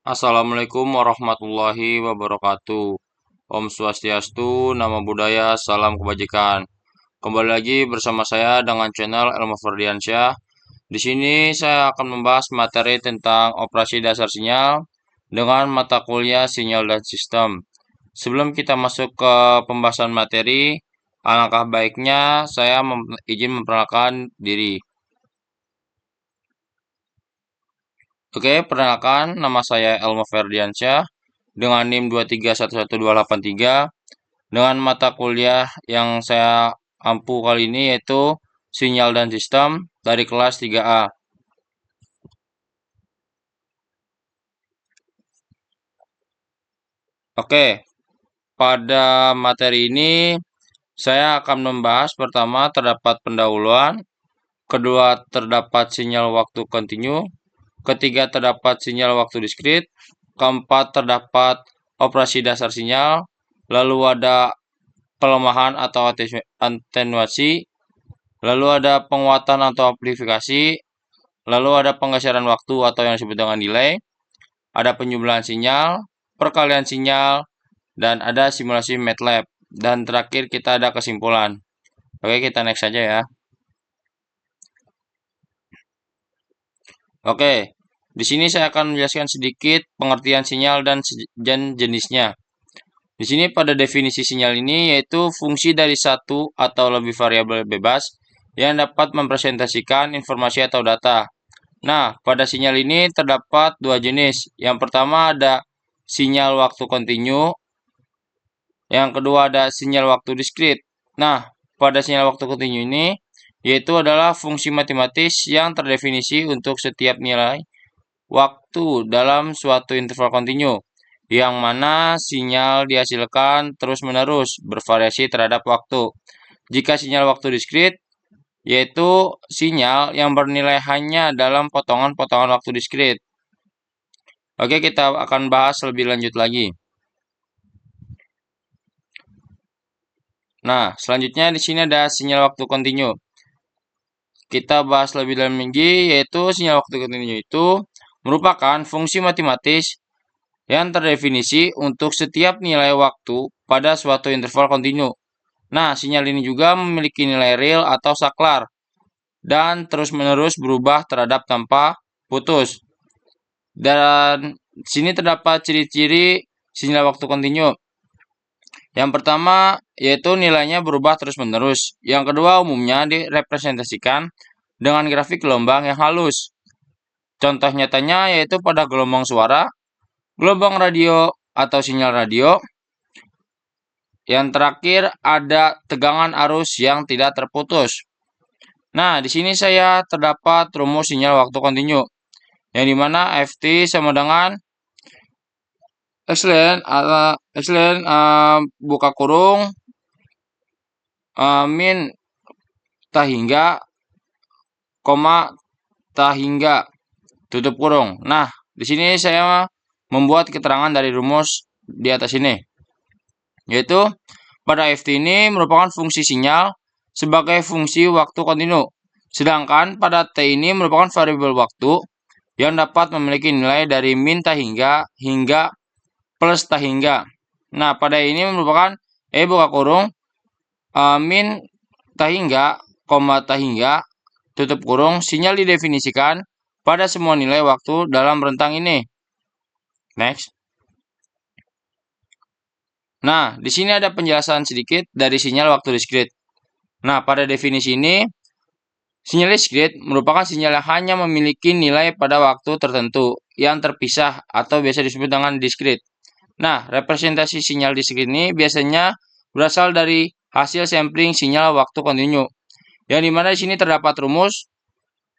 Assalamualaikum warahmatullahi wabarakatuh. Om Swastiastu, Namo Buddhaya, Salam Kebajikan. Kembali lagi bersama saya dengan channel Elmo Ferdiansyah. Di sini saya akan membahas materi tentang operasi dasar sinyal dengan mata kuliah sinyal dan sistem. Sebelum kita masuk ke pembahasan materi, alangkah baiknya saya izin memperkenalkan diri. Oke, perkenalkan nama saya Elmo Ferdiansyah dengan NIM 2311283 dengan mata kuliah yang saya ampu kali ini yaitu Sinyal dan Sistem dari kelas 3A. Oke, pada materi ini saya akan membahas pertama terdapat pendahuluan, kedua terdapat sinyal waktu kontinu, ketiga terdapat sinyal waktu diskrit, keempat terdapat operasi dasar sinyal, lalu ada pelemahan atau atenuasi, lalu ada penguatan atau amplifikasi, lalu ada penggeseran waktu atau yang disebut dengan delay, ada penjumlahan sinyal, perkalian sinyal, dan ada simulasi MATLAB. Dan terakhir kita ada kesimpulan. Oke, kita next saja ya. Oke, di sini saya akan menjelaskan sedikit pengertian sinyal dan jenisnya. Di sini pada definisi sinyal ini yaitu fungsi dari satu atau lebih variabel bebas yang dapat mempresentasikan informasi atau data. Nah, pada sinyal ini terdapat dua jenis. Yang pertama ada sinyal waktu kontinu, yang kedua ada sinyal waktu diskrit. Nah, pada sinyal waktu kontinu ini yaitu adalah fungsi matematis yang terdefinisi untuk setiap nilai waktu dalam suatu interval kontinu, yang mana sinyal dihasilkan terus-menerus bervariasi terhadap waktu. Jika sinyal waktu diskrit, yaitu sinyal yang bernilai hanya dalam potongan-potongan waktu diskrit. Oke, kita akan bahas lebih lanjut lagi. Nah, selanjutnya di sini ada sinyal waktu kontinu. Kita bahas lebih dalam lagi, yaitu sinyal waktu kontinu itu merupakan fungsi matematis yang terdefinisi untuk setiap nilai waktu pada suatu interval kontinu. Nah, sinyal ini juga memiliki nilai real atau saklar dan terus-menerus berubah terhadap tanpa putus. Dan sini terdapat ciri-ciri sinyal waktu kontinu. Yang pertama yaitu nilainya berubah terus-menerus. Yang kedua umumnya direpresentasikan dengan grafik gelombang yang halus. Contoh nyatanya yaitu pada gelombang suara, gelombang radio atau sinyal radio. Yang terakhir ada tegangan arus yang tidak terputus. Nah, di sini saya terdapat rumus sinyal waktu kontinu, yang dimana Ft sama dengan buka kurung min tahingga koma tahingga tutup kurung. Nah, di sini saya membuat keterangan dari rumus di atas ini, yaitu pada Ft ini merupakan fungsi sinyal sebagai fungsi waktu kontinu, sedangkan pada T ini merupakan variabel waktu yang dapat memiliki nilai dari min tahingga hingga plus tahingga. Nah, pada ini merupakan buka kurung min tahingga koma tahingga tutup kurung sinyal didefinisikan pada semua nilai waktu dalam rentang ini. Next. Nah, di sini ada penjelasan sedikit dari sinyal waktu diskrit. Nah, pada definisi ini, sinyal diskrit merupakan sinyal yang hanya memiliki nilai pada waktu tertentu yang terpisah atau biasa disebut dengan diskrit. Nah, representasi sinyal diskrit ini biasanya berasal dari hasil sampling sinyal waktu kontinu. Yang dimana di sini terdapat rumus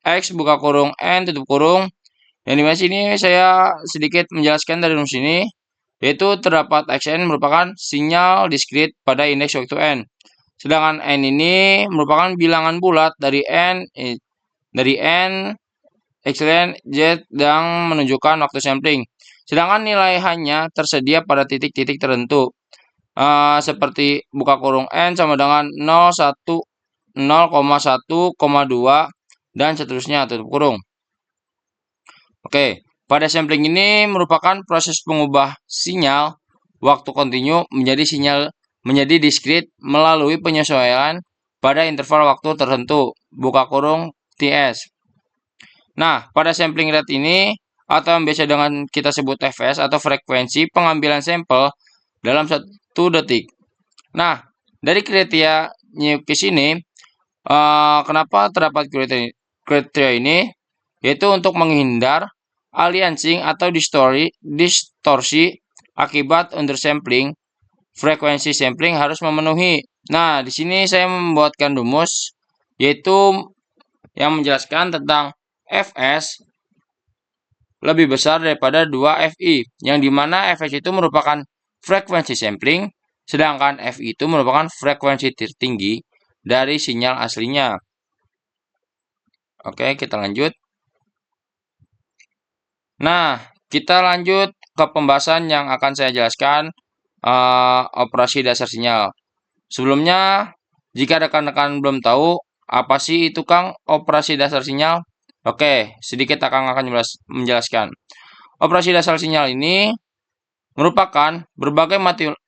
X buka kurung N tutup kurung. Yang dimana sini saya sedikit menjelaskan dari rumus ini, yaitu terdapat Xn merupakan sinyal diskrit pada indeks waktu N. Sedangkan N ini merupakan bilangan bulat dari N Xn Z yang menunjukkan waktu sampling. Sedangkan nilai hanya tersedia pada titik-titik tertentu. Seperti buka kurung N sama dengan 0,1, 0,1,2 dan seterusnya tutup kurung. Oke, pada sampling ini merupakan proses pengubah sinyal waktu kontinu menjadi diskrit melalui penyesuaian pada interval waktu tertentu, buka kurung TS. Nah, pada sampling rate ini atau yang biasa dengan kita sebut fs atau frekuensi pengambilan sampel dalam 1 detik. Nah, dari kriteria Newkis ini, kenapa terdapat kriteria ini? Yaitu untuk menghindar aliasing atau distorsi akibat undersampling. Frekuensi sampling harus memenuhi. Nah, di sini saya membuatkan rumus, yaitu yang menjelaskan tentang Fs lebih besar daripada 2Fi, yang dimana Fs itu merupakan frekuensi sampling, sedangkan Fi itu merupakan frekuensi tertinggi dari sinyal aslinya. Oke, kita lanjut. Nah, kita lanjut ke pembahasan yang akan saya jelaskan, operasi dasar sinyal. Sebelumnya, jika rekan-rekan belum tahu, apa sih itu Kang operasi dasar sinyal? Oke, sedikit Kang akan menjelaskan. Operasi dasar sinyal ini merupakan berbagai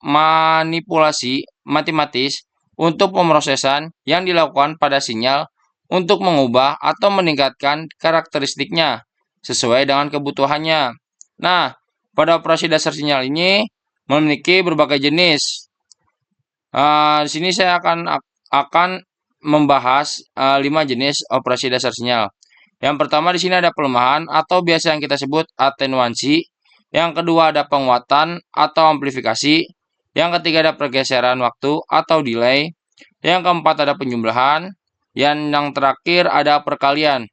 manipulasi matematis untuk pemrosesan yang dilakukan pada sinyal untuk mengubah atau meningkatkan karakteristiknya sesuai dengan kebutuhannya. Nah, pada operasi dasar sinyal ini memiliki berbagai jenis. Di sini saya akan membahas 5 jenis operasi dasar sinyal. Yang pertama di sini ada pelemahan atau biasa yang kita sebut atenuansi. Yang kedua ada penguatan atau amplifikasi. Yang ketiga ada pergeseran waktu atau delay. Yang keempat ada penjumlahan. Yang terakhir ada perkalian.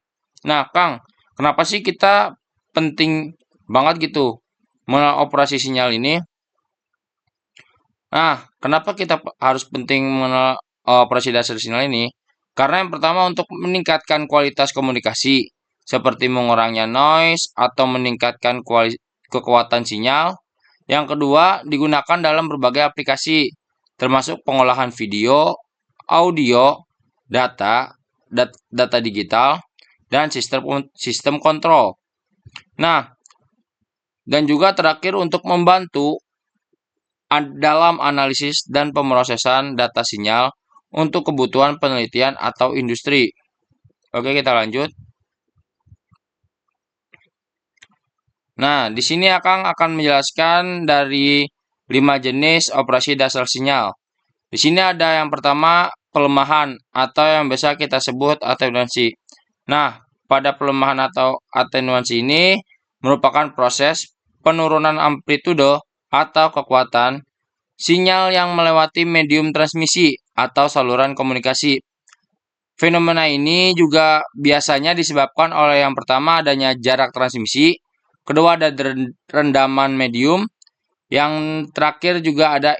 Nah, Kang, kenapa sih kita penting banget gitu mengoperasi sinyal ini? Nah, kenapa kita harus penting mengenal operasi dasar sinyal ini? Karena yang pertama untuk meningkatkan kualitas komunikasi, seperti mengurangnya noise atau meningkatkan kekuatan sinyal. Yang kedua, digunakan dalam berbagai aplikasi, termasuk pengolahan video, audio, data digital, dan sistem kontrol. Nah, dan juga terakhir untuk membantu dalam analisis dan pemrosesan data sinyal untuk kebutuhan penelitian atau industri. Oke, kita lanjut. Nah, di sini akan menjelaskan dari 5 jenis operasi dasar sinyal. Di sini ada yang pertama pelemahan atau yang biasa kita sebut atenuansi. Nah, pada pelemahan atau atenuansi ini merupakan proses penurunan amplitudo atau kekuatan sinyal yang melewati medium transmisi atau saluran komunikasi. Fenomena ini juga biasanya disebabkan oleh yang pertama adanya jarak transmisi, kedua ada rendaman medium, yang terakhir juga ada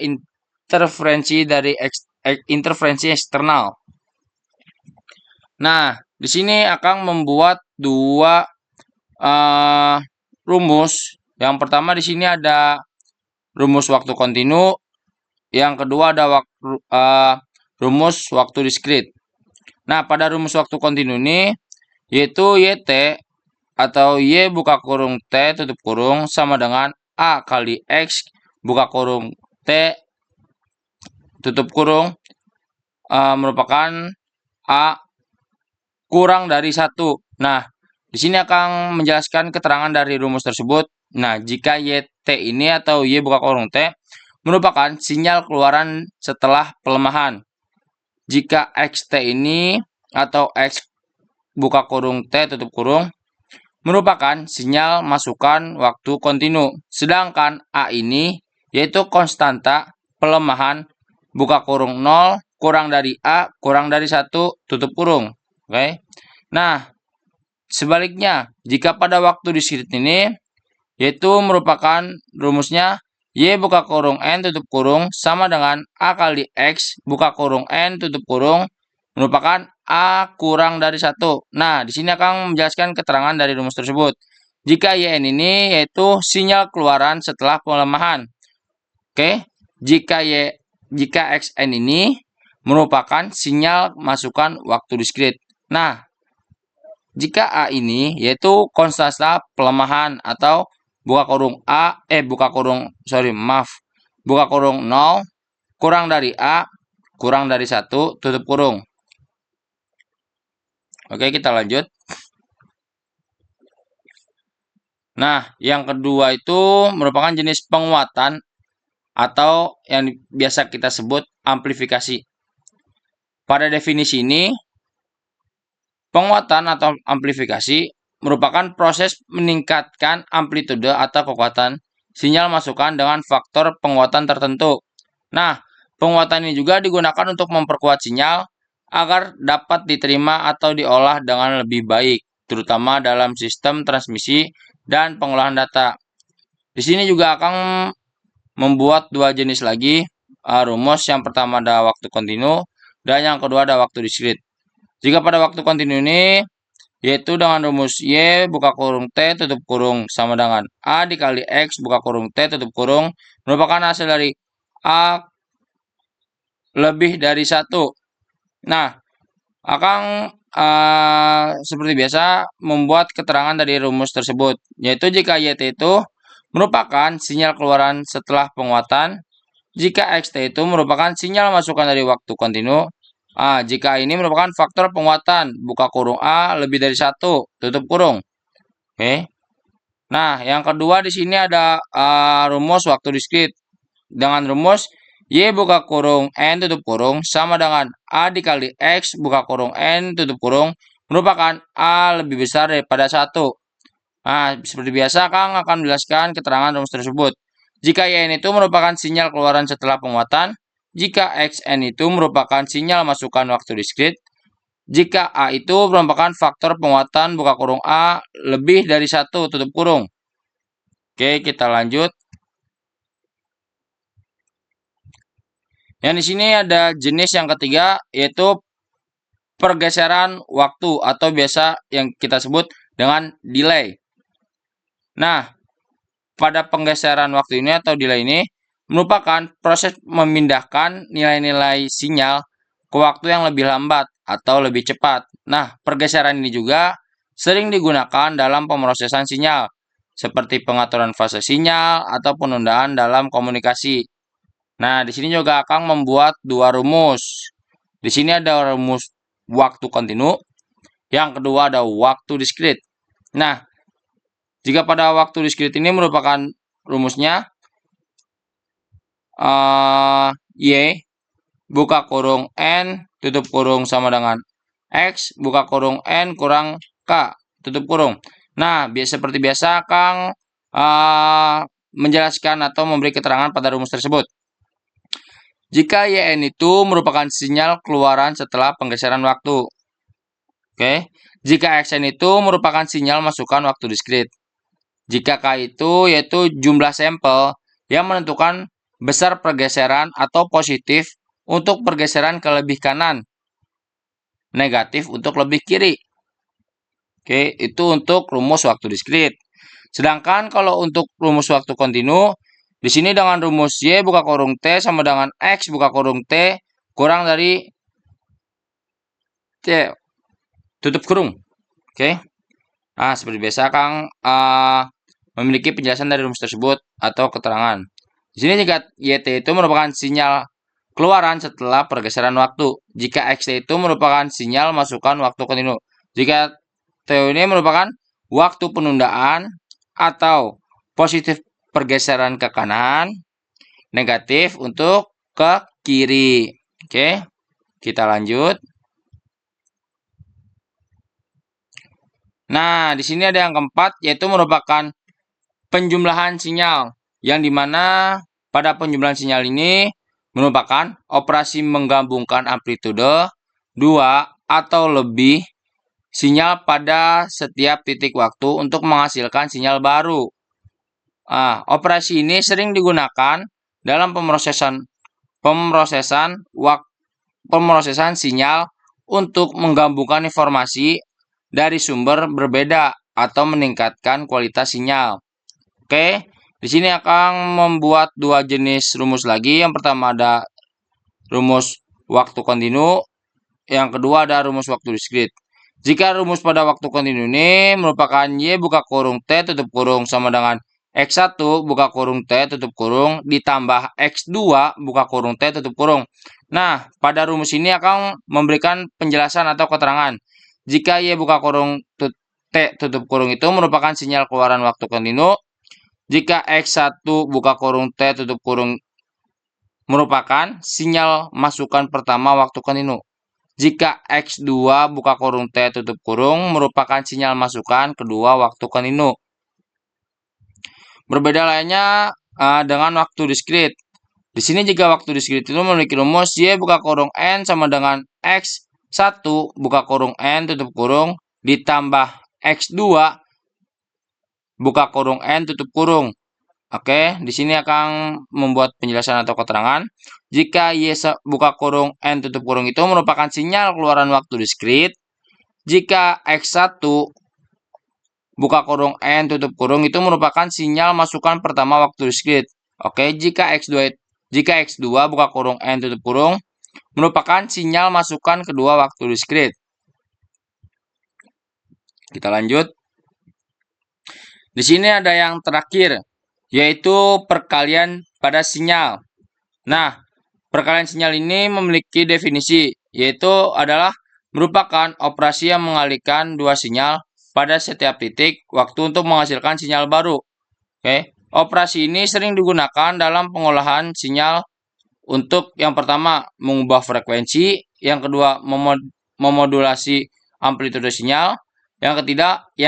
interferensi eksternal. Nah, di sini akan membuat 2 rumus. Yang pertama di sini ada rumus waktu kontinu, yang kedua ada rumus waktu diskrit. Nah, pada rumus waktu kontinu ini yaitu YT atau Y buka kurung T tutup kurung sama dengan A kali X buka kurung T tutup kurung merupakan A kurang dari 1. Nah, di sini akan menjelaskan keterangan dari rumus tersebut. Nah, jika YT ini atau Y buka kurung T merupakan sinyal keluaran setelah pelemahan. Jika XT ini atau X buka kurung T tutup kurung merupakan sinyal masukan waktu kontinu. Sedangkan A ini yaitu konstanta pelemahan buka kurung 0 kurang dari A kurang dari 1 tutup kurung. Oke. Nah, sebaliknya jika pada waktu diskrit ini yaitu merupakan rumusnya Y buka kurung N tutup kurung sama dengan A kali X buka kurung N tutup kurung merupakan A kurang dari 1. Nah, di sini akan menjelaskan keterangan dari rumus tersebut. Jika YN ini yaitu sinyal keluaran setelah pelemahan. Oke, jika XN ini merupakan sinyal masukan waktu diskrit. Nah, jika A ini yaitu konstanta pelemahan atau buka kurung buka kurung 0 kurang dari A kurang dari 1 tutup kurung. Oke, kita lanjut. Nah, yang kedua itu merupakan jenis penguatan atau yang biasa kita sebut amplifikasi. Pada definisi ini, penguatan atau amplifikasi merupakan proses meningkatkan amplitude atau kekuatan sinyal masukan dengan faktor penguatan tertentu. Nah, penguatan ini juga digunakan untuk memperkuat sinyal agar dapat diterima atau diolah dengan lebih baik, terutama dalam sistem transmisi dan pengolahan data. Di sini juga akan membuat dua jenis lagi rumus. Yang pertama ada waktu kontinu dan yang kedua ada waktu diskrit. Jika pada waktu kontinu ini yaitu dengan rumus Y buka kurung T tutup kurung sama dengan A dikali X buka kurung T tutup kurung merupakan hasil dari A lebih dari 1. Nah, akan seperti biasa membuat keterangan dari rumus tersebut, yaitu jika YT itu merupakan sinyal keluaran setelah penguatan, jika XT itu merupakan sinyal masukan dari waktu kontinu, jika ini merupakan faktor penguatan, buka kurung A lebih dari 1, tutup kurung. Oke. Nah, yang kedua di sini ada rumus waktu diskrit. Dengan rumus Y buka kurung N tutup kurung sama dengan A dikali X buka kurung N tutup kurung merupakan A lebih besar daripada 1. Nah, seperti biasa Kang akan menjelaskan keterangan rumus tersebut. Jika YN itu merupakan sinyal keluaran setelah penguatan, jika XN itu merupakan sinyal masukan waktu diskrit, jika A itu merupakan faktor penguatan buka kurung A lebih dari 1 tutup kurung. Oke, kita lanjut. Yang di sini ada jenis yang ketiga yaitu pergeseran waktu atau biasa yang kita sebut dengan delay. Nah, pada penggeseran waktu ini atau delay ini merupakan proses memindahkan nilai-nilai sinyal ke waktu yang lebih lambat atau lebih cepat. Nah, pergeseran ini juga sering digunakan dalam pemrosesan sinyal, seperti pengaturan fase sinyal atau penundaan dalam komunikasi. Nah, di sini juga akan membuat dua rumus. Di sini ada rumus waktu kontinu, yang kedua ada waktu diskrit. Nah, jika pada waktu diskrit ini merupakan rumusnya Y buka kurung N tutup kurung sama dengan X buka kurung N kurang K tutup kurung. Nah, seperti biasa Kang menjelaskan atau memberi keterangan pada rumus tersebut. Jika YN itu merupakan sinyal keluaran setelah penggeseran waktu. Oke. Jika XN itu merupakan sinyal masukan waktu diskrit. Jika K itu yaitu jumlah sampel yang menentukan besar pergeseran atau positif untuk pergeseran ke lebih kanan, negatif untuk lebih kiri. Oke, itu untuk rumus waktu diskrit. Sedangkan kalau untuk rumus waktu kontinu, di sini dengan rumus Y buka kurung T sama dengan X buka kurung T kurang dari T tutup kurung. Oke. Nah, seperti biasa Kang memiliki penjelasan dari rumus tersebut atau keterangan. Di sini jika YT itu merupakan sinyal keluaran setelah pergeseran waktu. Jika XT itu merupakan sinyal masukan waktu kontinu. Jika T ini merupakan waktu penundaan atau positif pergeseran ke kanan, negatif untuk ke kiri. Oke, kita lanjut. Nah, di sini ada yang keempat, yaitu merupakan penjumlahan sinyal, yang dimana pada penjumlahan sinyal ini merupakan operasi menggabungkan amplitude 2 atau lebih sinyal pada setiap titik waktu untuk menghasilkan sinyal baru. Operasi ini sering digunakan dalam pemrosesan sinyal untuk menggabungkan informasi dari sumber berbeda atau meningkatkan kualitas sinyal. Oke, di sini akan membuat dua jenis rumus lagi. Yang pertama ada rumus waktu kontinu, yang kedua ada rumus waktu diskrit. Jika rumus pada waktu kontinu ini merupakan Y buka kurung T tutup kurung sama dengan X1 buka kurung T tutup kurung ditambah X2 buka kurung T tutup kurung. Nah, pada rumus ini akan memberikan penjelasan atau keterangan. Jika Y buka kurung T tutup kurung itu merupakan sinyal keluaran waktu kontinu. Jika X1 buka kurung T tutup kurung merupakan sinyal masukan pertama waktu kontinu. Jika X2 buka kurung T tutup kurung merupakan sinyal masukan kedua waktu kontinu. Berbeda lainnya dengan waktu diskrit. Di sini jika waktu diskrit itu memiliki rumus Y buka kurung N sama dengan X1 buka kurung N tutup kurung ditambah X2 buka kurung N tutup kurung. Oke, di sini akan membuat penjelasan atau keterangan. Jika Y buka kurung N tutup kurung itu merupakan sinyal keluaran waktu diskrit. Jika X1 buka kurung N tutup kurung itu merupakan sinyal masukan pertama waktu diskrit. Oke, jika X2 buka kurung N tutup kurung merupakan sinyal masukan kedua waktu diskrit. Kita lanjut. Di sini ada yang terakhir, yaitu perkalian pada sinyal. Nah, perkalian sinyal ini memiliki definisi, yaitu adalah merupakan operasi yang mengalihkan dua sinyal pada setiap titik waktu untuk menghasilkan sinyal baru. Oke, operasi ini sering digunakan dalam pengolahan sinyal untuk yang pertama mengubah frekuensi, yang kedua memodulasi amplitude sinyal, yang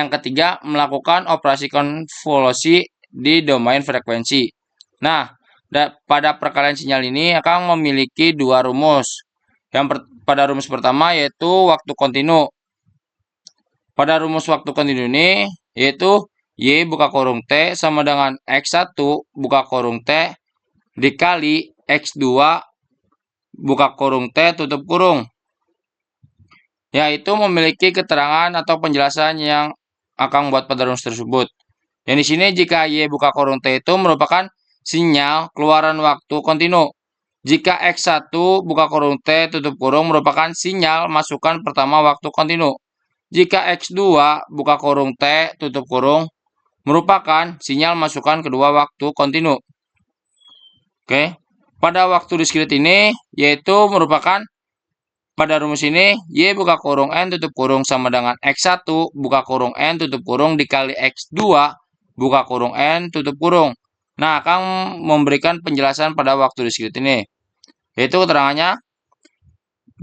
ketiga melakukan operasi konvolusi di domain frekuensi. Nah, pada perkalian sinyal ini akan memiliki dua rumus. Pada rumus pertama yaitu waktu kontinu. Pada rumus waktu kontinu ini yaitu Y buka kurung T sama dengan X1 buka kurung T dikali X2 buka kurung T tutup kurung. Yaitu memiliki keterangan atau penjelasan yang akan membuat pada rumus tersebut. Yang di sini jika Y buka kurung T itu merupakan sinyal keluaran waktu kontinu. Jika X1 buka kurung T tutup kurung merupakan sinyal masukan pertama waktu kontinu. Jika X2 buka kurung T tutup kurung merupakan sinyal masukan kedua waktu kontinu. Oke. Pada waktu diskrit ini yaitu merupakan pada rumus ini, Y buka kurung N tutup kurung sama dengan X1 buka kurung N tutup kurung dikali X2 buka kurung N tutup kurung. Nah, akan memberikan penjelasan pada waktu diskrit ini. Yaitu keterangannya,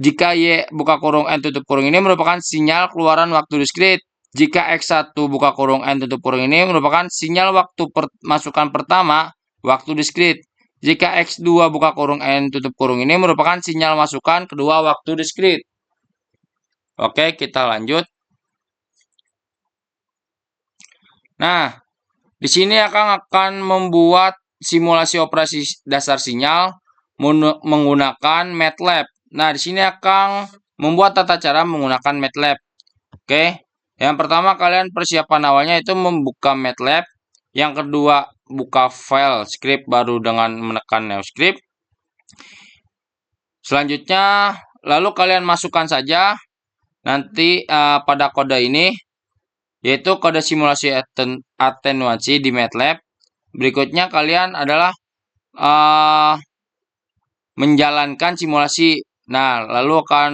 jika Y buka kurung N tutup kurung ini merupakan sinyal keluaran waktu diskrit. Jika X1 buka kurung N tutup kurung ini merupakan sinyal waktu masukan pertama waktu diskrit. Jika X2 buka kurung N tutup kurung ini merupakan sinyal masukan kedua waktu diskrit. Oke, kita lanjut. Nah, di sini akan membuat simulasi operasi dasar sinyal menggunakan MATLAB. Nah, di sini akan membuat tata cara menggunakan MATLAB. Oke, yang pertama kalian persiapan awalnya itu membuka MATLAB. Yang kedua, buka file script baru dengan menekan new script. Selanjutnya, lalu kalian masukkan saja nanti pada kode ini, yaitu kode simulasi atenuasi di MATLAB. Berikutnya kalian adalah menjalankan simulasi. Nah, lalu akan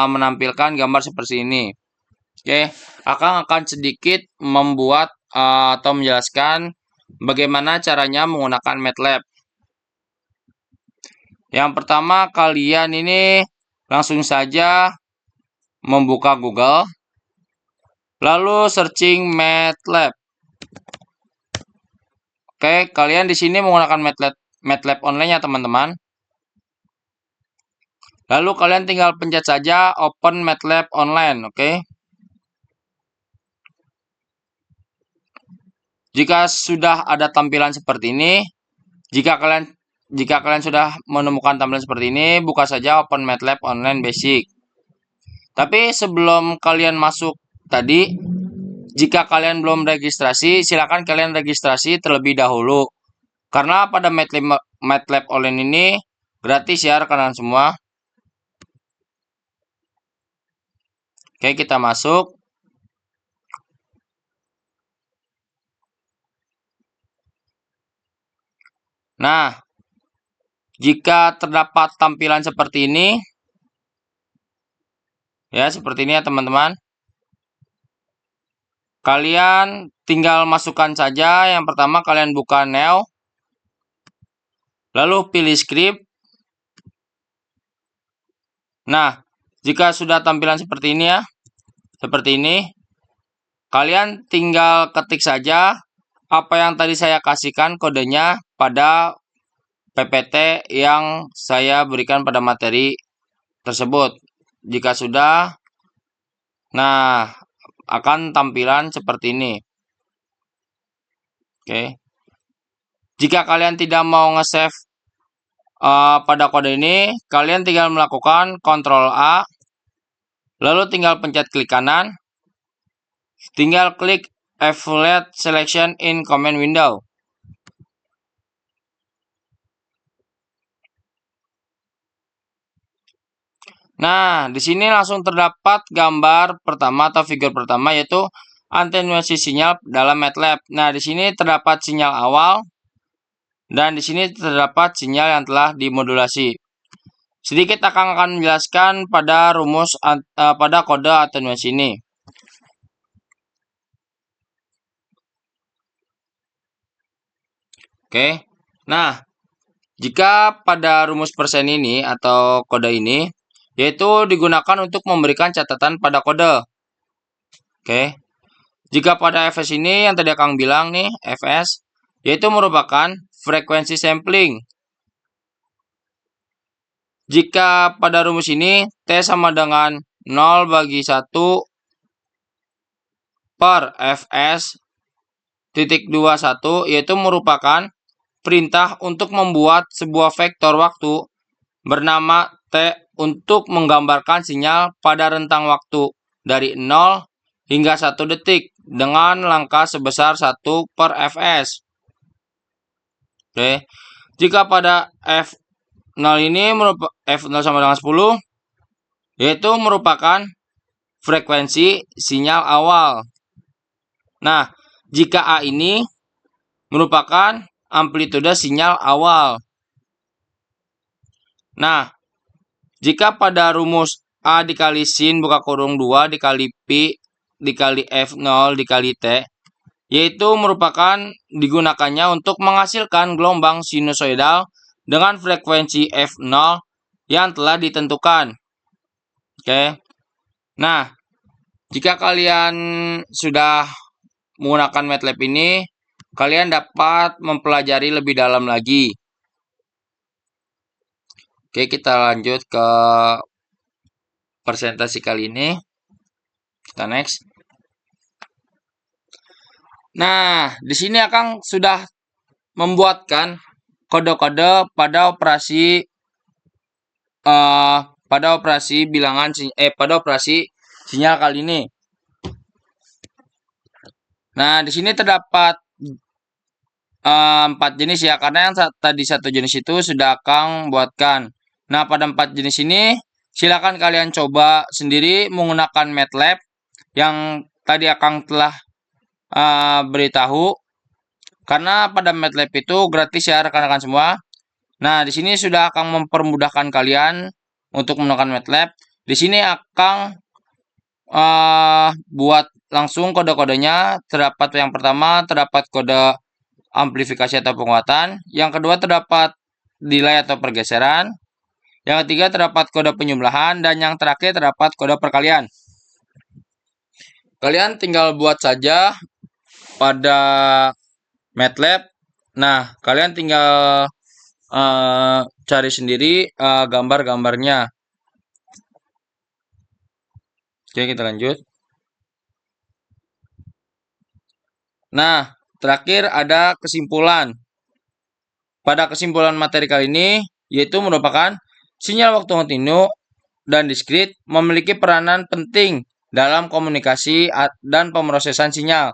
menampilkan gambar seperti ini. Oke, akan sedikit membuat atau menjelaskan bagaimana caranya menggunakan MATLAB. Yang pertama, kalian ini langsung saja membuka Google, lalu searching MATLAB. Oke, kalian di sini menggunakan MATLAB online ya teman-teman. Lalu kalian tinggal pencet saja Open MATLAB online, oke. Jika sudah ada tampilan seperti ini, jika kalian sudah menemukan tampilan seperti ini, buka saja Open MATLAB Online Basic. Tapi sebelum kalian masuk tadi, jika kalian belum registrasi, silakan kalian registrasi terlebih dahulu. Karena pada MATLAB Online ini gratis ya rekan-rekan semua. Oke, kita masuk. Nah, jika terdapat tampilan seperti ini, ya seperti ini ya teman-teman. Kalian tinggal masukkan saja. Yang pertama kalian buka Neo. Lalu pilih script. Nah, jika sudah tampilan seperti ini ya. Seperti ini. Kalian tinggal ketik saja apa yang tadi saya kasihkan kodenya pada PPT yang saya berikan pada materi tersebut. Jika sudah, nah akan tampilan seperti ini. Oke. Jika kalian tidak mau nge-save pada kode ini, kalian tinggal melakukan Ctrl A, lalu tinggal pencet klik kanan, tinggal klik Evaluate Selection in Command Window. Nah, di sini langsung terdapat gambar pertama atau figur pertama yaitu atenuasi sinyal dalam MATLAB. Nah, di sini terdapat sinyal awal dan di sini terdapat sinyal yang telah dimodulasi. Sedikit akan menjelaskan pada rumus pada kode atenuasi ini. Oke. Nah, jika pada rumus persen ini atau kode ini yaitu digunakan untuk memberikan catatan pada kode. Oke. Jika pada fs ini yang tadi Akang bilang nih, fs yaitu merupakan frekuensi sampling. Jika pada rumus ini T sama dengan 0/1 per fs titik 21 yaitu merupakan perintah untuk membuat sebuah vektor waktu bernama T untuk menggambarkan sinyal pada rentang waktu dari 0 hingga 1 detik dengan langkah sebesar 1 per fs. Oke. Jika pada f0 ini f0 sama dengan 10 yaitu merupakan frekuensi sinyal awal. Nah, jika A ini merupakan amplitude sinyal awal. Nah, jika pada rumus A dikali sin buka kurung 2 dikali pi dikali f0 dikali t yaitu merupakan digunakannya untuk menghasilkan gelombang sinusoidal dengan frekuensi f0 yang telah ditentukan. Oke. Nah, jika kalian sudah menggunakan MATLAB ini, kalian dapat mempelajari lebih dalam lagi. Oke, kita lanjut ke presentasi kali ini. Kita next. Nah, di sini Akang sudah membuatkan kode-kode pada operasi pada operasi sinyal kali ini. Nah, di sini terdapat 4 jenis ya, karena yang tadi 1 jenis itu sudah Akang buatkan. Nah, pada 4 jenis ini silakan kalian coba sendiri menggunakan MATLAB yang tadi Akang telah beritahu. Karena pada MATLAB itu gratis ya rekan-rekan semua. Nah, di sini sudah Akang mempermudahkan kalian untuk menggunakan MATLAB. Di sini Akang buat langsung kode-kodenya. Terdapat yang pertama terdapat kode amplifikasi atau penguatan. Yang kedua terdapat delay atau pergeseran. Yang ketiga terdapat kode penjumlahan dan yang terakhir terdapat kode perkalian. Kalian tinggal buat saja pada MATLAB. Nah, kalian tinggal cari sendiri gambar-gambarnya. Oke, kita lanjut. Nah, terakhir ada kesimpulan. Pada kesimpulan materi kali ini, yaitu merupakan sinyal waktu kontinu dan diskrit memiliki peranan penting dalam komunikasi dan pemrosesan sinyal.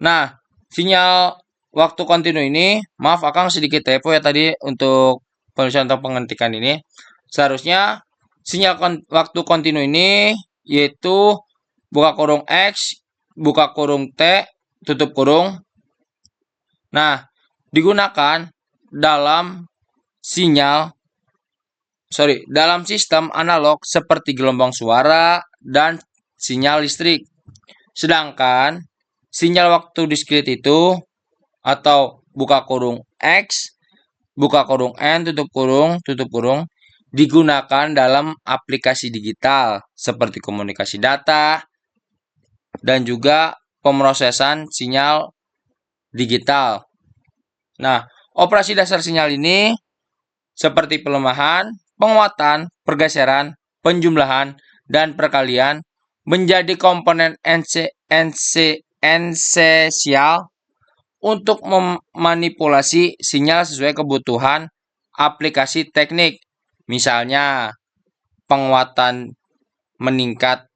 Nah, sinyal waktu kontinu ini, maaf Akang sedikit typo ya tadi untuk penulisan atau pengetikan ini. Seharusnya sinyal waktu kontinu ini yaitu buka kurung X, buka kurung T, tutup kurung. Nah, digunakan dalam dalam sistem analog seperti gelombang suara dan sinyal listrik. Sedangkan sinyal waktu diskrit itu atau buka kurung X, buka kurung N, tutup kurung, digunakan dalam aplikasi digital seperti komunikasi data dan juga pemrosesan sinyal digital. Nah, operasi dasar sinyal ini seperti pelemahan, penguatan, pergeseran, penjumlahan, dan perkalian menjadi komponen esensial untuk memanipulasi sinyal sesuai kebutuhan aplikasi teknik. Misalnya, penguatan meningkatkan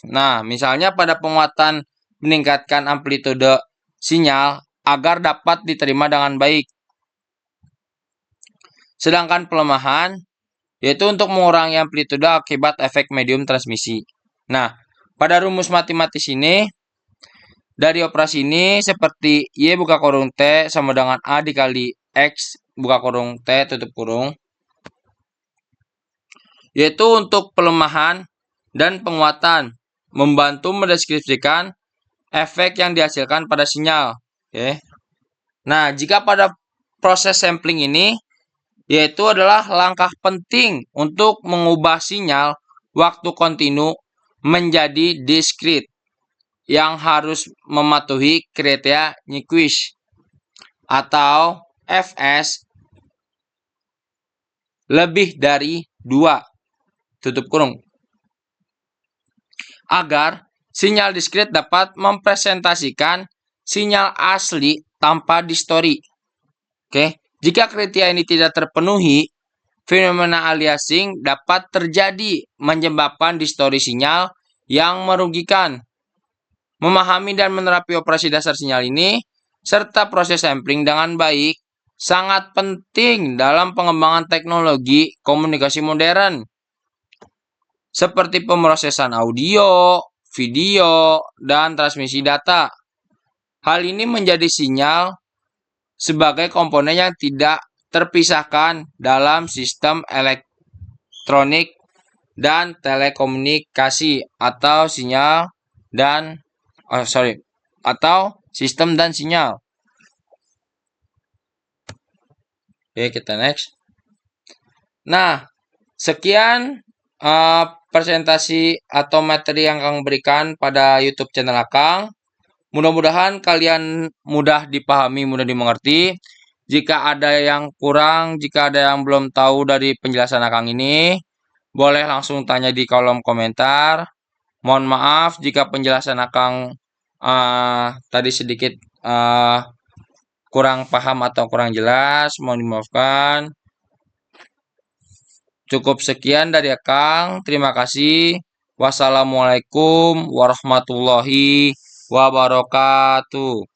Nah, misalnya pada penguatan meningkatkan amplitude sinyal agar dapat diterima dengan baik. Sedangkan pelemahan yaitu untuk mengurangi amplitude akibat efek medium transmisi. Nah, pada rumus matematis ini, dari operasi ini seperti Y buka kurung T sama dengan A dikali X buka kurung T tutup kurung. Yaitu untuk pelemahan dan penguatan, membantu mendeskripsikan efek yang dihasilkan pada sinyal. Oke. Nah, jika pada proses sampling ini, yaitu adalah langkah penting untuk mengubah sinyal waktu kontinu menjadi diskrit yang harus mematuhi kriteria Nyquist atau Fs lebih dari 2 tutup kurung agar sinyal diskrit dapat mempresentasikan sinyal asli tanpa distori. Oke, jika kriteria ini tidak terpenuhi, fenomena aliasing dapat terjadi menyebabkan distori sinyal yang merugikan. Memahami dan menerapi operasi dasar sinyal ini serta proses sampling dengan baik sangat penting dalam pengembangan teknologi komunikasi modern seperti pemrosesan audio, video, dan transmisi data. Hal ini menjadi sinyal sebagai komponen yang tidak terpisahkan dalam sistem elektronik dan telekomunikasi atau sistem dan sinyal. Oke, kita next. Nah, sekian presentasi atau materi yang Kang berikan pada YouTube channel Akang. Mudah-mudahan kalian mudah dipahami, mudah dimengerti. Jika ada yang kurang, jika ada yang belum tahu dari penjelasan Akang ini, boleh langsung tanya di kolom komentar. Mohon maaf jika penjelasan Akang tadi sedikit kurang paham atau kurang jelas, mohon dimaafkan. Cukup sekian dari Akang. Terima kasih. Wassalamualaikum warahmatullahi wabarakatuh.